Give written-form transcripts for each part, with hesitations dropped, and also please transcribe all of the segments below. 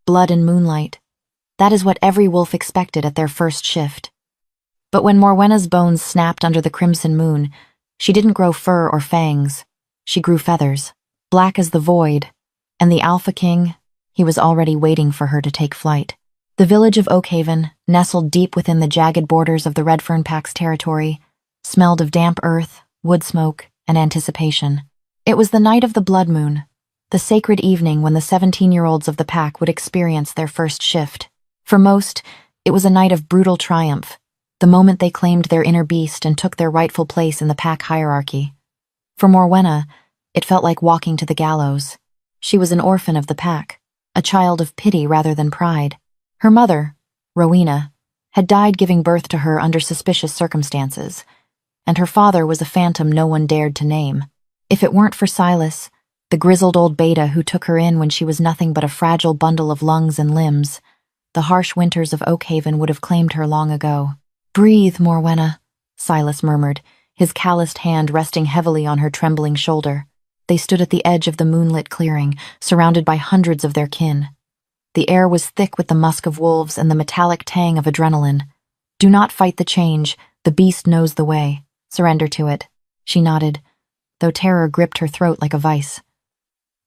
blood and moonlight. That is what every wolf expected at their first shift. But when Morwenna's bones snapped under the crimson moon, she didn't grow fur or fangs. She grew feathers, black as the void, and the Alpha King, he was already waiting for her to take flight. The village of Oakhaven, nestled deep within the jagged borders of the Redfern Pack's territory, smelled of damp earth, wood smoke, and anticipation. It was the night of the blood moon, the sacred evening when the 17-year-olds of the pack would experience their first shift. For most, it was a night of brutal triumph, the moment they claimed their inner beast and took their rightful place in the pack hierarchy. For Morwenna, it felt like walking to the gallows. She was an orphan of the pack, a child of pity rather than pride. Her mother, Rowena, had died giving birth to her under suspicious circumstances, and her father was a phantom no one dared to name. If it weren't for Silas, the grizzled old beta who took her in when she was nothing but a fragile bundle of lungs and limbs, the harsh winters of Oakhaven would have claimed her long ago. "Breathe, Morwenna," Silas murmured, his calloused hand resting heavily on her trembling shoulder. They stood at the edge of the moonlit clearing, surrounded by hundreds of their kin. The air was thick with the musk of wolves and the metallic tang of adrenaline. "Do not fight the change. The beast knows the way. Surrender to it." She nodded, though terror gripped her throat like a vice.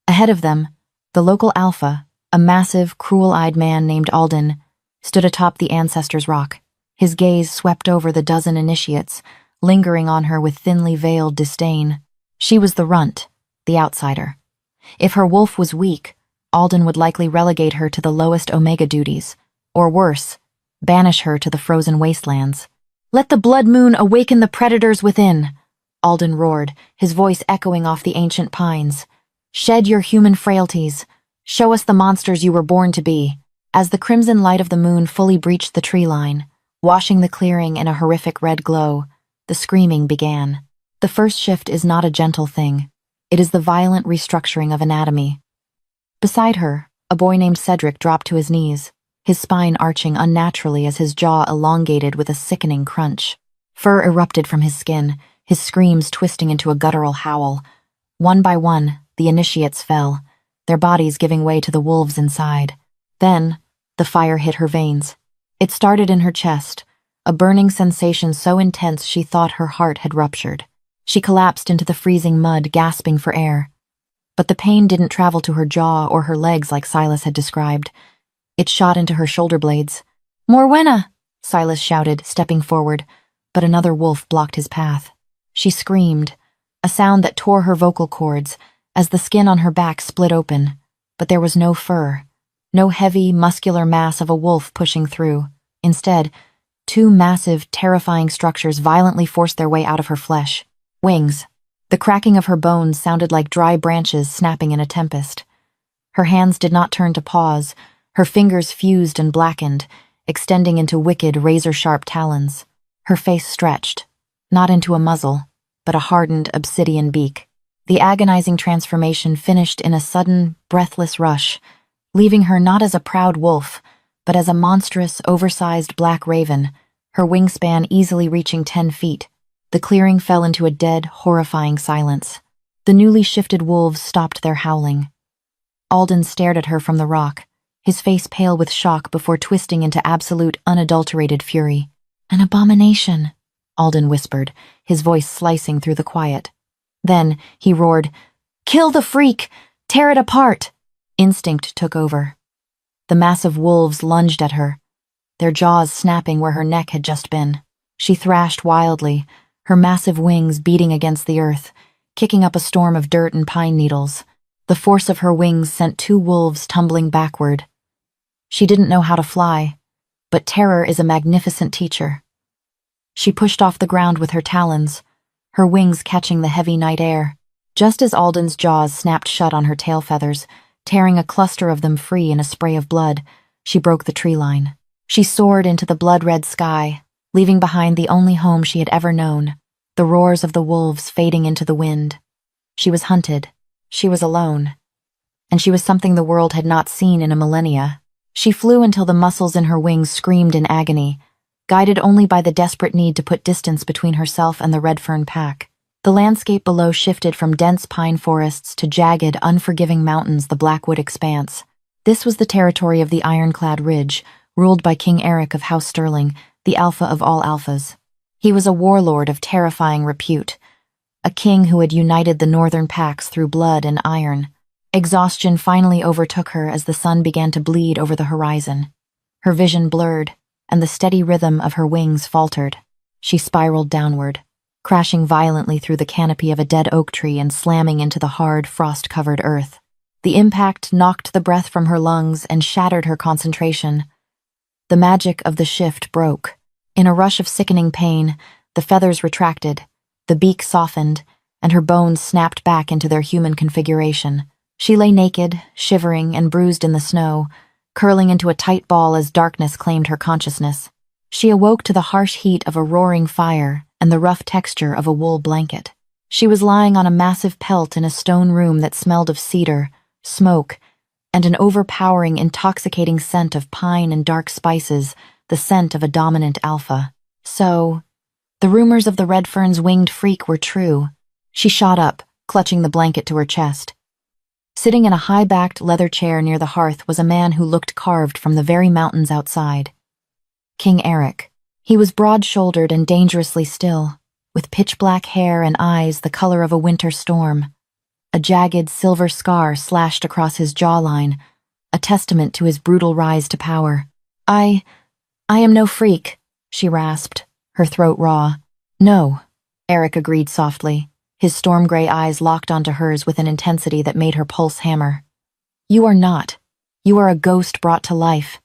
Ahead of them, the local alpha, a massive, cruel-eyed man named Alden, stood atop the Ancestors' Rock. His gaze swept over the dozen initiates, lingering on her with thinly veiled disdain. She was the runt, the outsider. If her wolf was weak, Alden would likely relegate her to the lowest Omega duties, or worse, banish her to the frozen wastelands. "Let the blood moon awaken the predators within," Alden roared, his voice echoing off the ancient pines. "Shed your human frailties. Show us the monsters you were born to be." As the crimson light of the moon fully breached the tree line, washing the clearing in a horrific red glow, the screaming began. The first shift is not a gentle thing. It is the violent restructuring of anatomy. Beside her, a boy named Cedric dropped to his knees, his spine arching unnaturally as his jaw elongated with a sickening crunch. Fur erupted from his skin, his screams twisting into a guttural howl. One by one, the initiates fell, their bodies giving way to the wolves inside. Then, the fire hit her veins. It started in her chest, a burning sensation so intense she thought her heart had ruptured. She collapsed into the freezing mud, gasping for air. But the pain didn't travel to her jaw or her legs like Silas had described. It shot into her shoulder blades. "Morwenna!" Silas shouted, stepping forward, but another wolf blocked his path. She screamed, a sound that tore her vocal cords, as the skin on her back split open, but there was no fur. No heavy, muscular mass of a wolf pushing through. Instead, two massive, terrifying structures violently forced their way out of her flesh. Wings. The cracking of her bones sounded like dry branches snapping in a tempest. Her hands did not turn to paws, her fingers fused and blackened, extending into wicked, razor-sharp talons. Her face stretched, not into a muzzle, but a hardened obsidian beak. The agonizing transformation finished in a sudden, breathless rush, leaving her not as a proud wolf, but as a monstrous, oversized black raven, her wingspan easily reaching 10 feet. The clearing fell into a dead, horrifying silence. The newly shifted wolves stopped their howling. Alden stared at her from the rock, his face pale with shock before twisting into absolute, unadulterated fury. "An abomination," Alden whispered, his voice slicing through the quiet. Then, he roared, "Kill the freak! Tear it apart!" Instinct took over. The massive wolves lunged at her, their jaws snapping where her neck had just been. She thrashed wildly, her massive wings beating against the earth, kicking up a storm of dirt and pine needles. The force of her wings sent two wolves tumbling backward. She didn't know how to fly, but terror is a magnificent teacher. She pushed off the ground with her talons, her wings catching the heavy night air. Just as Alden's jaws snapped shut on her tail feathers, tearing a cluster of them free in a spray of blood, she broke the tree line. She soared into the blood-red sky, leaving behind the only home she had ever known, the roars of the wolves fading into the wind. She was hunted. She was alone. And she was something the world had not seen in a millennia. She flew until the muscles in her wings screamed in agony, guided only by the desperate need to put distance between herself and the Redfern pack. The landscape below shifted from dense pine forests to jagged, unforgiving mountains, the Blackwood expanse. This was the territory of the ironclad ridge, ruled by King Eric of House Sterling, the alpha of all alphas. He was a warlord of terrifying repute, a king who had united the northern packs through blood and iron. Exhaustion finally overtook her as the sun began to bleed over the horizon. Her vision blurred, and the steady rhythm of her wings faltered. She spiraled downward, crashing violently through the canopy of a dead oak tree and slamming into the hard, frost-covered earth. The impact knocked the breath from her lungs and shattered her concentration. The magic of the shift broke. In a rush of sickening pain, the feathers retracted, the beak softened, and her bones snapped back into their human configuration. She lay naked, shivering and bruised in the snow, curling into a tight ball as darkness claimed her consciousness. She awoke to the harsh heat of a roaring fire and the rough texture of a wool blanket. She was lying on a massive pelt in a stone room that smelled of cedar, smoke, and an overpowering, intoxicating scent of pine and dark spices, the scent of a dominant alpha. So, the rumors of the Redfern's winged freak were true. She shot up, clutching the blanket to her chest. Sitting in a high-backed leather chair near the hearth was a man who looked carved from the very mountains outside. King Eric. He was broad-shouldered and dangerously still, with pitch-black hair and eyes the color of a winter storm. A jagged silver scar slashed across his jawline, a testament to his brutal rise to power. I am no freak, she rasped, her throat raw. No, Eric agreed softly, his storm-gray eyes locked onto hers with an intensity that made her pulse hammer. You are not. You are a ghost brought to life.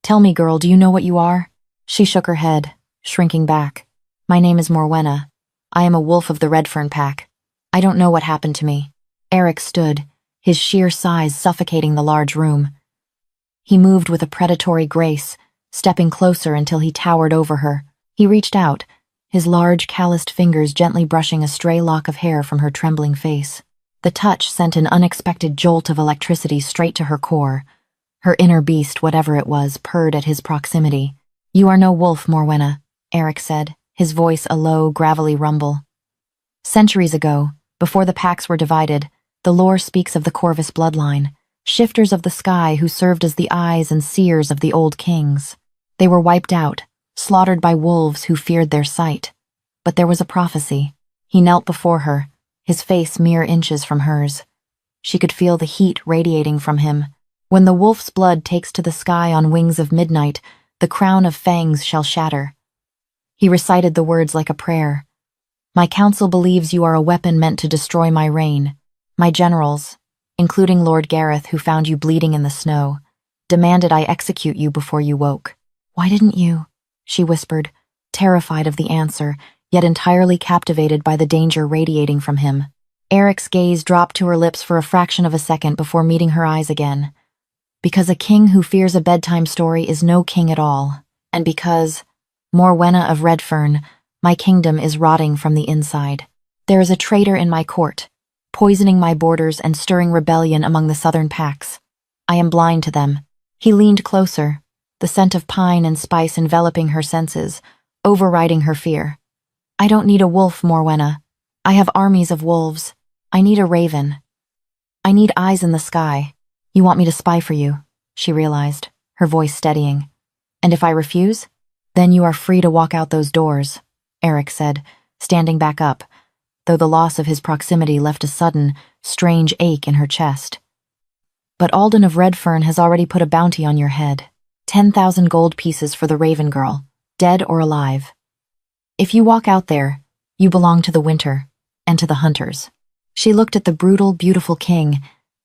Tell me, girl, do you know what you are? She shook her head, shrinking back. My name is Morwenna. I am a wolf of the Redfern pack. I don't know what happened to me. Eric stood, his sheer size suffocating the large room. He moved with a predatory grace, stepping closer until he towered over her. He reached out, his large, calloused fingers gently brushing a stray lock of hair from her trembling face. The touch sent an unexpected jolt of electricity straight to her core. Her inner beast, whatever it was, purred at his proximity. You are no wolf, Morwenna, Eric said, his voice a low, gravelly rumble. Centuries ago, before the packs were divided, the lore speaks of the Corvus bloodline, shifters of the sky who served as the eyes and seers of the old kings. They were wiped out, slaughtered by wolves who feared their sight. But there was a prophecy. He knelt before her, his face mere inches from hers. She could feel the heat radiating from him. When the wolf's blood takes to the sky on wings of midnight, the crown of fangs shall shatter. He recited the words like a prayer. My council believes you are a weapon meant to destroy my reign. My generals, including Lord Gareth, who found you bleeding in the snow, demanded I execute you before you woke. Why didn't you? She whispered, terrified of the answer, yet entirely captivated by the danger radiating from him. Eric's gaze dropped to her lips for a fraction of a second before meeting her eyes again. Because a king who fears a bedtime story is no king at all, and because, Morwenna of Redfern, my kingdom is rotting from the inside. There is a traitor in my court, poisoning my borders and stirring rebellion among the southern packs. I am blind to them. He leaned closer, the scent of pine and spice enveloping her senses, overriding her fear. I don't need a wolf, Morwenna. I have armies of wolves. I need a raven. I need eyes in the sky. You want me to spy for you, she realized, her voice steadying. And if I refuse, then you are free to walk out those doors, Eric said, standing back up, though the loss of his proximity left a sudden, strange ache in her chest. But Alden of Redfern has already put a bounty on your head. 10,000 gold pieces for the Raven Girl, dead or alive. If you walk out there, you belong to the winter, and to the hunters. She looked at the brutal, beautiful king.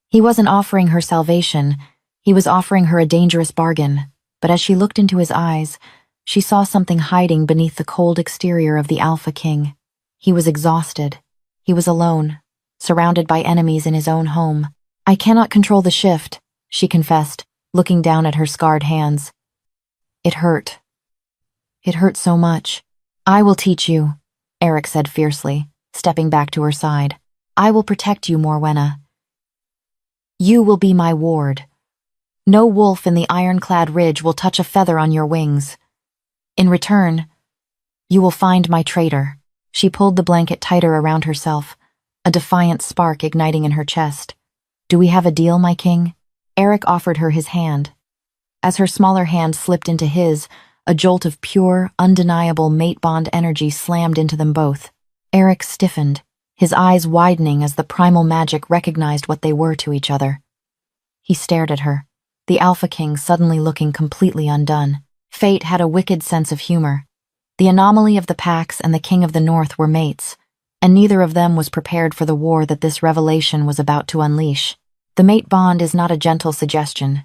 He wasn't offering her salvation, he was offering her a dangerous bargain, but as she looked into his eyes, she saw something hiding beneath the cold exterior of the Alpha King. He was exhausted. He was alone, surrounded by enemies in his own home. I cannot control the shift, she confessed, looking down at her scarred hands. It hurt. It hurt so much. I will teach you, Eric said fiercely, stepping back to her side. I will protect you, Morwenna. You will be my ward. No wolf in the ironclad ridge will touch a feather on your wings. In return, you will find my traitor. She pulled the blanket tighter around herself, a defiant spark igniting in her chest. Do we have a deal, my king? Eric offered her his hand. As her smaller hand slipped into his, a jolt of pure, undeniable mate bond energy slammed into them both. Eric stiffened, his eyes widening as the primal magic recognized what they were to each other. He stared at her, the Alpha King suddenly looking completely undone. Fate had a wicked sense of humor. The anomaly of the Pax and the King of the North were mates, and neither of them was prepared for the war that this revelation was about to unleash. The mate bond is not a gentle suggestion.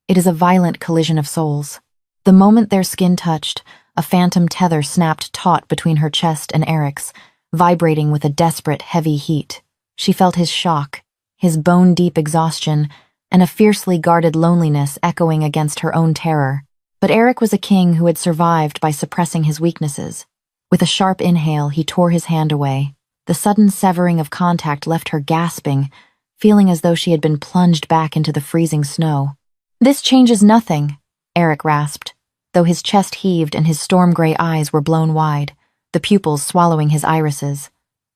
It is a violent collision of souls. The moment their skin touched, a phantom tether snapped taut between her chest and Eric's, vibrating with a desperate, heavy heat. She felt his shock, his bone-deep exhaustion, and a fiercely guarded loneliness echoing against her own terror. But Eric was a king who had survived by suppressing his weaknesses. With a sharp inhale, he tore his hand away. The sudden severing of contact left her gasping, feeling as though she had been plunged back into the freezing snow. "This changes nothing," Eric rasped, though his chest heaved and his storm-gray eyes were blown wide, the pupils swallowing his irises.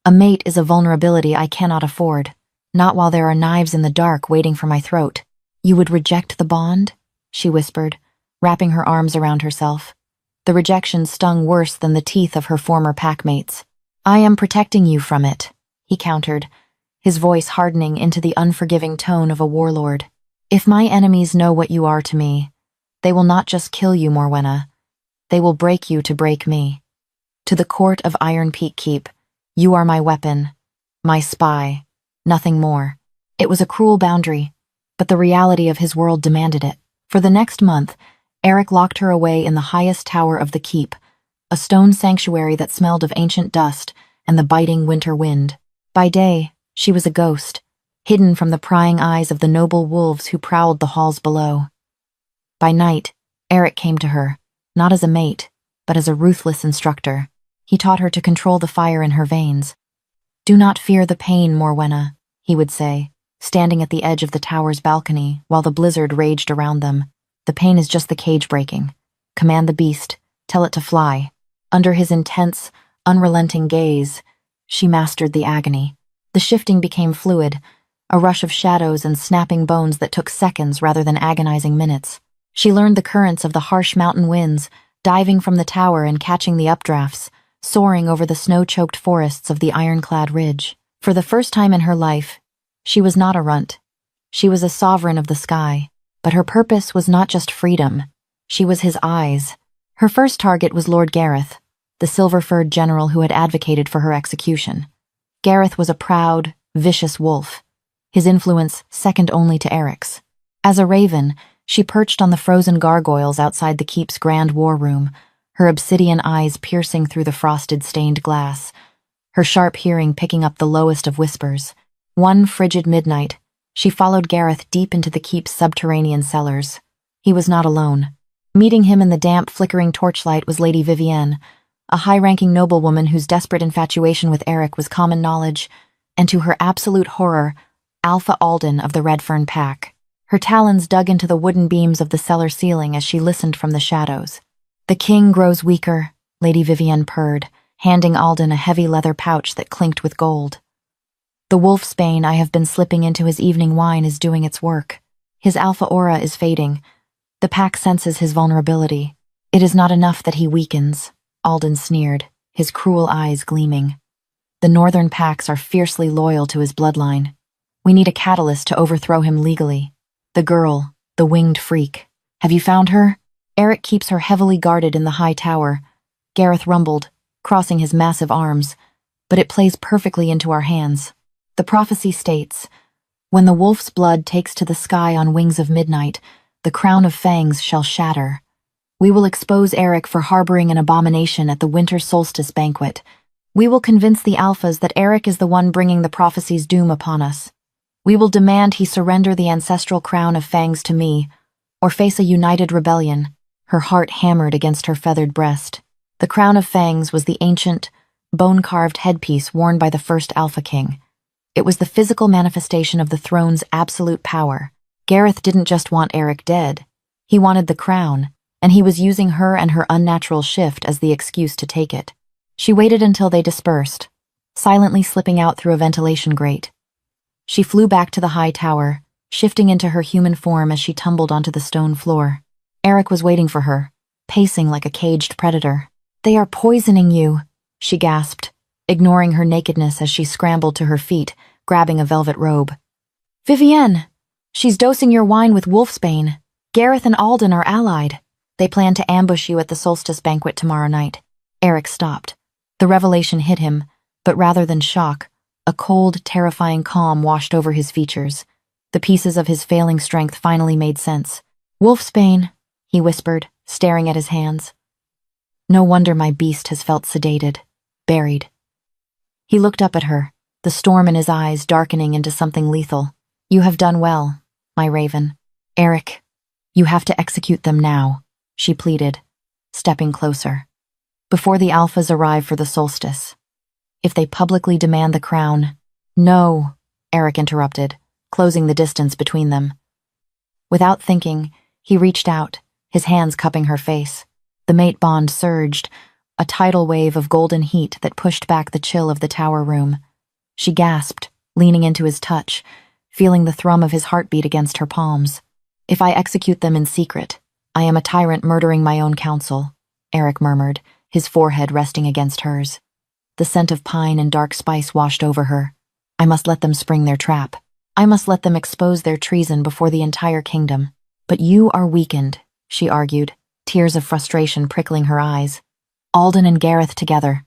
"A mate is a vulnerability I cannot afford. Not while there are knives in the dark waiting for my throat." "You would reject the bond?" she whispered, wrapping her arms around herself. The rejection stung worse than the teeth of her former packmates. "I am protecting you from it," he countered, his voice hardening into the unforgiving tone of a warlord. "If my enemies know what you are to me, they will not just kill you, Morwenna. They will break you to break me. To the court of Iron Peak Keep, you are my weapon, my spy, nothing more." It was a cruel boundary, but the reality of his world demanded it. For the next month, Eric locked her away in the highest tower of the keep, a stone sanctuary that smelled of ancient dust and the biting winter wind. By day, she was a ghost, hidden from the prying eyes of the noble wolves who prowled the halls below. By night, Eric came to her, not as a mate, but as a ruthless instructor. He taught her to control the fire in her veins. "Do not fear the pain, Morwenna," he would say, standing at the edge of the tower's balcony while the blizzard raged around them. "The pain is just the cage breaking. Command the beast, tell it to fly." Under his intense, unrelenting gaze, she mastered the agony. The shifting became fluid, a rush of shadows and snapping bones that took seconds rather than agonizing minutes. She learned the currents of the harsh mountain winds, diving from the tower and catching the updrafts, soaring over the snow-choked forests of the ironclad ridge. For the first time in her life, she was not a runt. She was a sovereign of the sky, but her purpose was not just freedom. She was his eyes. Her first target was Lord Gareth, the silver-furred general who had advocated for her execution. Gareth was a proud, vicious wolf, his influence second only to Eric's. As a raven, she perched on the frozen gargoyles outside the keep's grand war room, her obsidian eyes piercing through the frosted stained glass, her sharp hearing picking up the lowest of whispers. One frigid midnight, she followed Gareth deep into the keep's subterranean cellars. He was not alone. Meeting him in the damp, flickering torchlight was Lady Vivienne, a high-ranking noblewoman whose desperate infatuation with Eric was common knowledge, and to her absolute horror, Alpha Alden of the Red Fern Pack. Her talons dug into the wooden beams of the cellar ceiling as she listened from the shadows. "The king grows weaker," Lady Vivienne purred, handing Alden a heavy leather pouch that clinked with gold. "The wolfsbane I have been slipping into his evening wine is doing its work. His alpha aura is fading. The pack senses his vulnerability. It is not enough that he weakens," Alden sneered, his cruel eyes gleaming. "The northern packs are fiercely loyal to his bloodline. We need a catalyst to overthrow him legally. The girl, the winged freak. Have you found her?" "Eric keeps her heavily guarded in the high tower," Gareth rumbled, crossing his massive arms, "but it plays perfectly into our hands. The prophecy states, when the wolf's blood takes to the sky on wings of midnight, the crown of fangs shall shatter. We will expose Eric for harboring an abomination at the winter solstice banquet. We will convince the alphas that Eric is the one bringing the prophecy's doom upon us. We will demand he surrender the ancestral crown of fangs to me, or face a united rebellion." Her heart hammered against her feathered breast. The crown of fangs was the ancient, bone-carved headpiece worn by the first Alpha King. It was the physical manifestation of the throne's absolute power. Gareth didn't just want Eric dead. He wanted the crown, and he was using her and her unnatural shift as the excuse to take it. She waited until they dispersed, silently slipping out through a ventilation grate. She flew back to the high tower, shifting into her human form as she tumbled onto the stone floor. Eric was waiting for her, pacing like a caged predator. "They are poisoning you," she gasped, ignoring her nakedness as she scrambled to her feet, grabbing a velvet robe. "Vivienne! She's dosing your wine with wolfsbane. Gareth and Alden are allied. They plan to ambush you at the solstice banquet tomorrow night." Eric stopped. The revelation hit him, but rather than shock, a cold, terrifying calm washed over his features. The pieces of his failing strength finally made sense. "Wolfsbane," he whispered, staring at his hands. "No wonder my beast has felt sedated, buried." He looked up at her, the storm in his eyes darkening into something lethal. "You have done well, my raven. Eric, you have to execute them now," she pleaded, stepping closer. "Before the alphas arrive for the solstice. If they publicly demand the crown—" "No," Eric interrupted, closing the distance between them. Without thinking, he reached out, his hands cupping her face. The mate bond surged, a tidal wave of golden heat that pushed back the chill of the tower room. She gasped, leaning into his touch, feeling the thrum of his heartbeat against her palms. "If I execute them in secret, I am a tyrant murdering my own counsel," Eric murmured, his forehead resting against hers. The scent of pine and dark spice washed over her. "I must let them spring their trap. I must let them expose their treason before the entire kingdom." "But you are weakened," she argued, tears of frustration prickling her eyes. "Alden and Gareth together.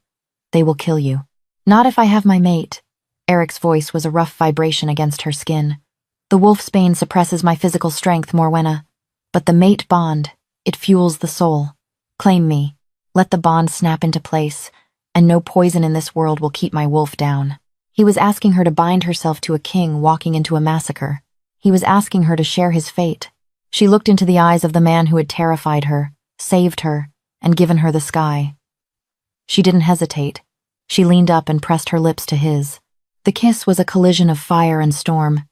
They will kill you." "Not if I have my mate." Eric's voice was a rough vibration against her skin. "The wolfsbane suppresses my physical strength, Morwenna. But the mate bond, it fuels the soul. Claim me. Let the bond snap into place, and no poison in this world will keep my wolf down." He was asking her to bind herself to a king walking into a massacre. He was asking her to share his fate. She looked into the eyes of the man who had terrified her, saved her, and given her the sky. She didn't hesitate. She leaned up and pressed her lips to his. The kiss was a collision of fire and storm.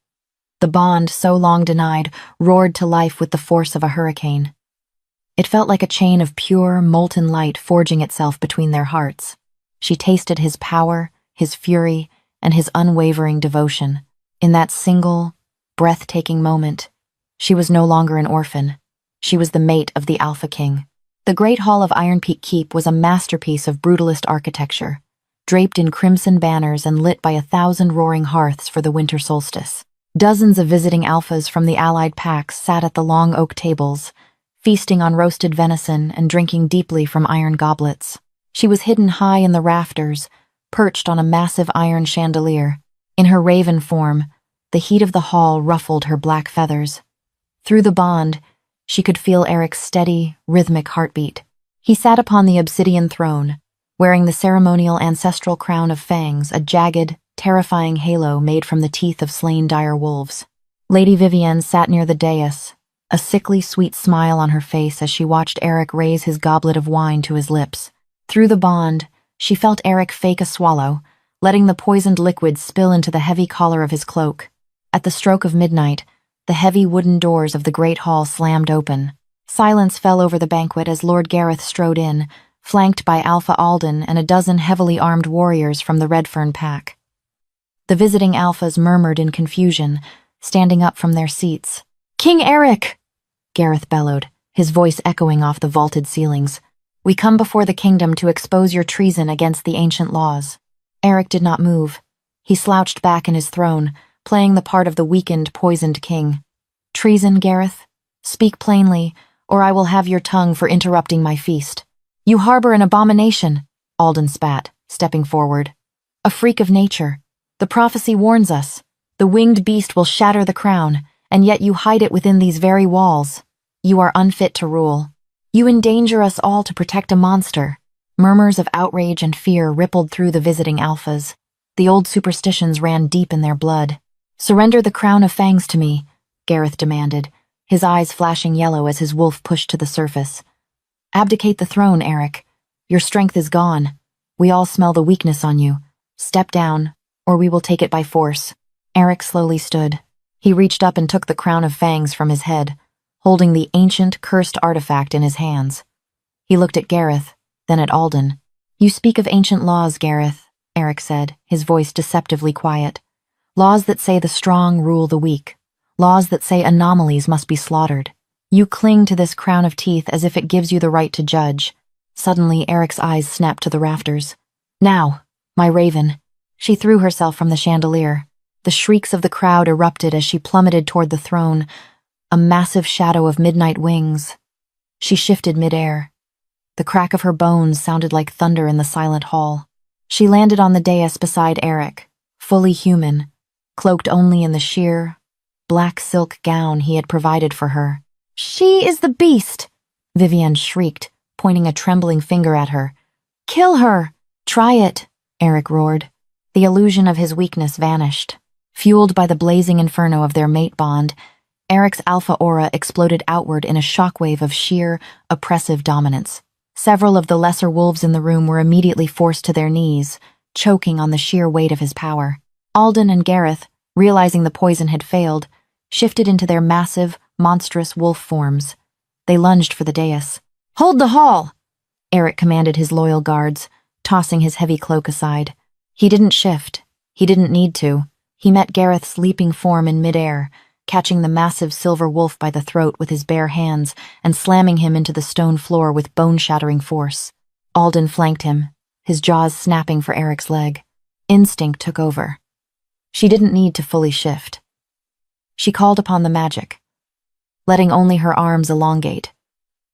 The bond, so long denied, roared to life with the force of a hurricane. It felt like a chain of pure, molten light forging itself between their hearts. She tasted his power, his fury, and his unwavering devotion. In that single, breathtaking moment, she was no longer an orphan. She was the mate of the Alpha King. The Great Hall of Iron Peak Keep was a masterpiece of brutalist architecture, draped in crimson banners and lit by 1,000 roaring hearths for the winter solstice. Dozens of visiting alphas from the allied packs sat at the long oak tables, feasting on roasted venison and drinking deeply from iron goblets. She was hidden high in the rafters, perched on a massive iron chandelier. In her raven form, the heat of the hall ruffled her black feathers. Through the bond, she could feel Eric's steady, rhythmic heartbeat. He sat upon the obsidian throne, wearing the ceremonial ancestral crown of fangs, a jagged, terrifying halo made from the teeth of slain dire wolves. Lady Vivienne sat near the dais, a sickly sweet smile on her face as she watched Eric raise his goblet of wine to his lips. Through the bond, she felt Eric fake a swallow, letting the poisoned liquid spill into the heavy collar of his cloak. At the stroke of midnight, the heavy wooden doors of the great hall slammed open. Silence fell over the banquet as Lord Gareth strode in, flanked by Alpha Alden and a dozen heavily armed warriors from the Redfern pack. The visiting alphas murmured in confusion, standing up from their seats. "King Eric!" Gareth bellowed, his voice echoing off the vaulted ceilings. "We come before the kingdom to expose your treason against the ancient laws." Eric did not move. He slouched back in his throne, playing the part of the weakened, poisoned king. "Treason, Gareth? Speak plainly, or I will have your tongue for interrupting my feast." "You harbor an abomination," Alden spat, stepping forward. "A freak of nature. The prophecy warns us. The winged beast will shatter the crown, and yet you hide it within these very walls. You are unfit to rule. You endanger us all to protect a monster." Murmurs of outrage and fear rippled through the visiting alphas. The old superstitions ran deep in their blood. "Surrender the crown of fangs to me," Gareth demanded, his eyes flashing yellow as his wolf pushed to the surface. "Abdicate the throne, Eric. Your strength is gone. We all smell the weakness on you. Step down, or we will take it by force." Eric slowly stood. He reached up and took the crown of fangs from his head, holding the ancient, cursed artifact in his hands. He looked at Gareth, then at Alden. "You speak of ancient laws, Gareth," Eric said, his voice deceptively quiet. "Laws that say the strong rule the weak. laws that say anomalies must be slaughtered. You cling to this crown of teeth as if it gives you the right to judge. Suddenly, Eric's eyes snapped to the rafters. Now, my raven. She threw herself from the chandelier. The shrieks of the crowd erupted as she plummeted toward the throne, a massive shadow of midnight wings. She shifted midair. The crack of her bones sounded like thunder in the silent hall. She landed on the dais beside Eric, fully human, cloaked only in the sheer, black silk gown he had provided for her. "She is the beast!" Vivienne shrieked, pointing a trembling finger at her. "Kill her!" "Try it," Eric roared. The illusion of his weakness vanished. Fueled by the blazing inferno of their mate bond, Eric's alpha aura exploded outward in a shockwave of sheer, oppressive dominance. Several of the lesser wolves in the room were immediately forced to their knees, choking on the sheer weight of his power. Alden and Gareth, realizing the poison had failed, shifted into their massive, monstrous wolf forms. They lunged for the dais. "Hold the hall!" Eric commanded his loyal guards, tossing his heavy cloak aside. He didn't shift. He didn't need to. He met Gareth's leaping form in midair, catching the massive silver wolf by the throat with his bare hands and slamming him into the stone floor with bone-shattering force. Alden flanked him, his jaws snapping for Eric's leg. Instinct took over. She didn't need to fully shift. She called upon the magic, letting only her arms elongate,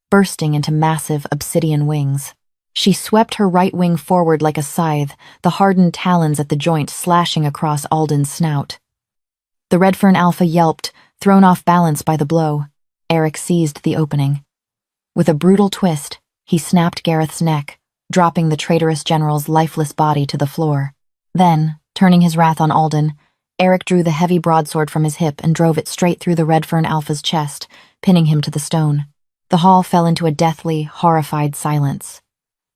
bursting into massive obsidian wings. She swept her right wing forward like a scythe, the hardened talons at the joint slashing across Alden's snout. The Redfern Alpha yelped, thrown off balance by the blow. Eric seized the opening. With a brutal twist, he snapped Gareth's neck, dropping the traitorous general's lifeless body to the floor. Then, turning his wrath on Alden, Eric drew the heavy broadsword from his hip and drove it straight through the Redfern Alpha's chest, pinning him to the stone. The hall fell into a deathly, horrified silence.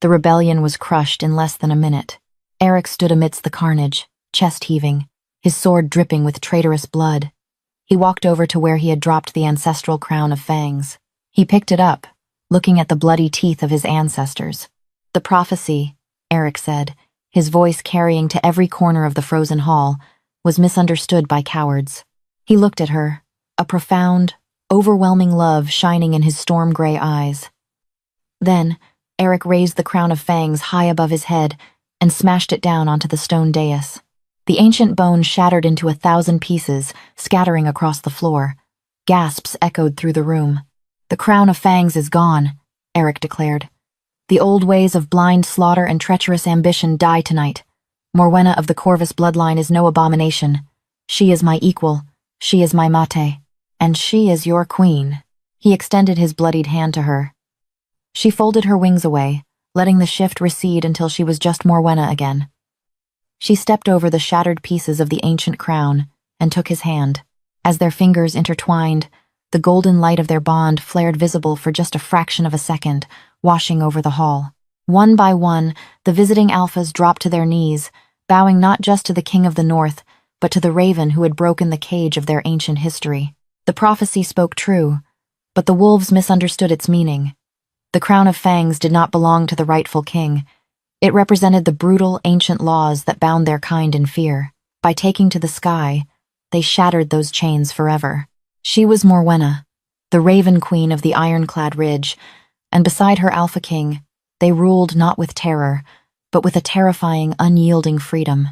The rebellion was crushed in less than a minute. Eric stood amidst the carnage, chest heaving, his sword dripping with traitorous blood. He walked over to where he had dropped the ancestral crown of fangs. He picked it up, looking at the bloody teeth of his ancestors. "The prophecy," Eric said, his voice carrying to every corner of the frozen hall, was misunderstood by cowards. He looked at her, a profound, overwhelming love shining in his storm-gray eyes. Then, Eric raised the crown of fangs high above his head and smashed it down onto the stone dais. The ancient bone shattered into 1,000 pieces, scattering across the floor. Gasps echoed through the room. "The crown of fangs is gone," Eric declared. "The old ways of blind slaughter and treacherous ambition die tonight. Morwenna of the Corvus bloodline is no abomination. She is my equal, she is my mate, and she is your queen." He extended his bloodied hand to her. She folded her wings away, letting the shift recede until she was just Morwenna again. She stepped over the shattered pieces of the ancient crown and took his hand. As their fingers intertwined, the golden light of their bond flared visible for just a fraction of a second, washing over the hall. One by one, the visiting alphas dropped to their knees, bowing not just to the King of the North, but to the raven who had broken the cage of their ancient history. The prophecy spoke true, but the wolves misunderstood its meaning. The crown of fangs did not belong to the rightful king. It represented the brutal, ancient laws that bound their kind in fear. By taking to the sky, they shattered those chains forever. She was Morwenna, the Raven Queen of the ironclad ridge, and beside her Alpha King, they ruled not with terror, but with a terrifying, unyielding freedom.